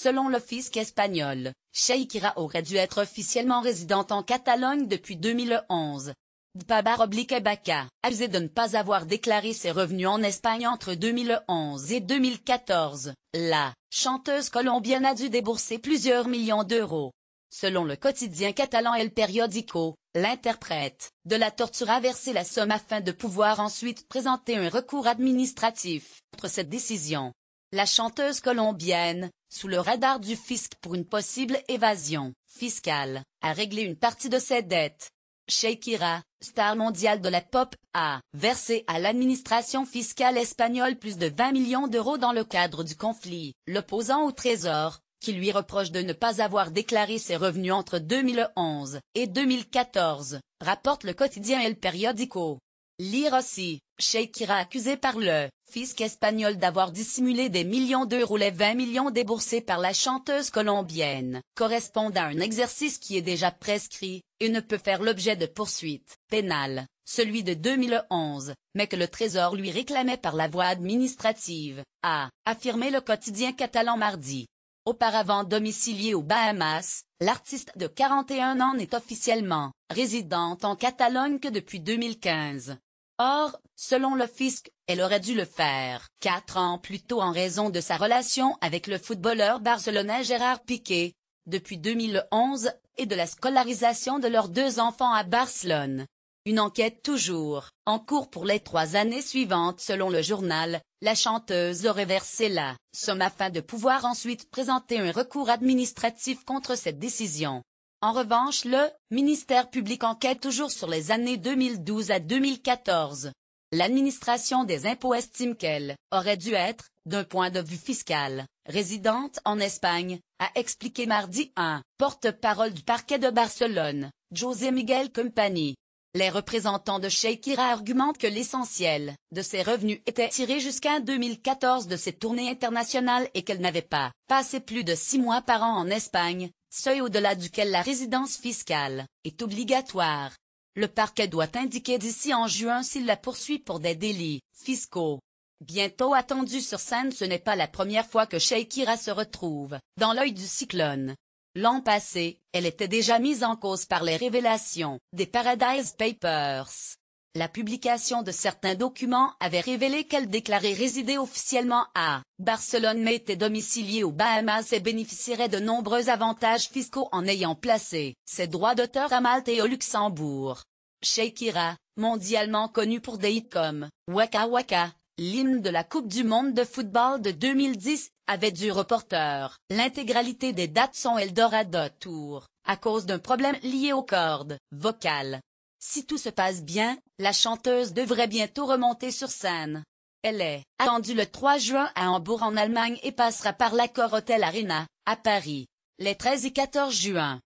Selon le fisc espagnol, Shakira aurait dû être officiellement résidente en Catalogne depuis 2011. Dpabar-Baca, accusée de ne pas avoir déclaré ses revenus en Espagne entre 2011 et 2014, la chanteuse colombienne a dû débourser plusieurs millions d'euros. Selon le quotidien catalan El Periódico, l'interprète de la torture a versé la somme afin de pouvoir ensuite présenter un recours administratif contre cette décision. La chanteuse colombienne, sous le radar du fisc pour une possible évasion fiscale, a réglé une partie de ses dettes. Shakira, star mondiale de la pop, a versé à l'administration fiscale espagnole plus de 20 millions d'euros dans le cadre du conflit, l'opposant au Trésor, qui lui reproche de ne pas avoir déclaré ses revenus entre 2011 et 2014, rapporte le quotidien El Periódico. Lire aussi, Shakira accusée par le fisc espagnol d'avoir dissimulé des millions d'euros. Les 20 millions déboursés par la chanteuse colombienne correspondent à un exercice qui est déjà prescrit et ne peut faire l'objet de poursuites pénales, celui de 2011, mais que le Trésor lui réclamait par la voie administrative, a affirmé le quotidien catalan mardi. Auparavant domiciliée aux Bahamas, l'artiste de 41 ans n'est officiellement résidente en Catalogne que depuis 2015. Or, selon le fisc, elle aurait dû le faire 4 ans plus tôt en raison de sa relation avec le footballeur barcelonais Gérard Piqué, depuis 2011, et de la scolarisation de leurs 2 enfants à Barcelone. Une enquête toujours en cours pour les 3 années suivantes. Selon le journal, la chanteuse aurait versé la somme afin de pouvoir ensuite présenter un recours administratif contre cette décision. En revanche, le ministère public enquête toujours sur les années 2012 à 2014. L'administration des impôts estime qu'elle aurait dû être, d'un point de vue fiscal, résidente en Espagne, a expliqué mardi un porte-parole du parquet de Barcelone, José Miguel Company. Les représentants de Shakira argumentent que l'essentiel de ses revenus était tiré jusqu'en 2014 de ses tournées internationales et qu'elle n'avait pas passé plus de 6 mois par an en Espagne, seuil au-delà duquel la résidence fiscale est obligatoire. Le parquet doit indiquer d'ici en juin s'il la poursuit pour des délits fiscaux. Bientôt attendue sur scène, ce n'est pas la première fois que Shakira se retrouve dans l'œil du cyclone. L'an passé, elle était déjà mise en cause par les révélations des Paradise Papers. La publication de certains documents avait révélé qu'elle déclarait résider officiellement à Barcelone mais était domiciliée aux Bahamas et bénéficierait de nombreux avantages fiscaux en ayant placé ses droits d'auteur à Malte et au Luxembourg. Shakira, mondialement connue pour des hits comme Waka Waka, l'hymne de la Coupe du monde de football de 2010, avait dû reporter l'intégralité des dates son Eldorado Tour, à cause d'un problème lié aux cordes vocales. Si tout se passe bien, la chanteuse devrait bientôt remonter sur scène. Elle est attendue le 3 juin à Hambourg en Allemagne et passera par l'Accor Hotel Arena, à Paris, les 13 et 14 juin.